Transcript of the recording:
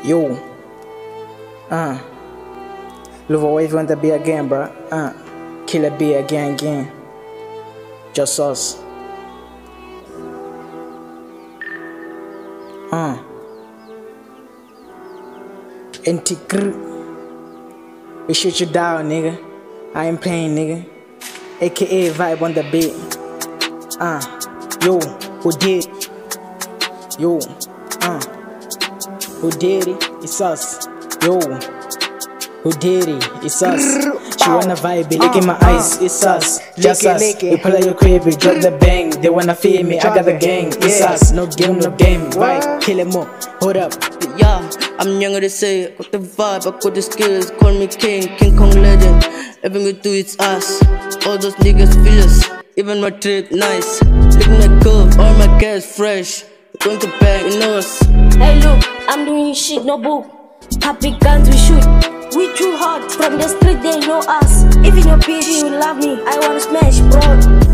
Yo, Love wave want to be again, bro. Killer be again. Just us. NT we shoot you down, nigga. I ain't playing, nigga. AKA vibe on the beat. Yo, who did? Yo, who did it? It's us. Yo, who did it? It's us. She wanna vibe, look in my eyes, it's us. Just us. We pull out your crib, we drop the bang. They wanna feel me, I got the gang. It's us. No game. Vibe, kill him more. Hold up. Yeah, I'm younger, they say. Got the vibe, I got the skills. Call me King Kong legend. Everything we do, it's us. All those niggas feel us. Even my trip, nice. Looking at curve, all my gas fresh. Going to bang, you know us. Hey look, I'm doing shit, no book. Happy guns we shoot. We too hard, from the street they know us. Even your PD will love me, I wanna smash bro.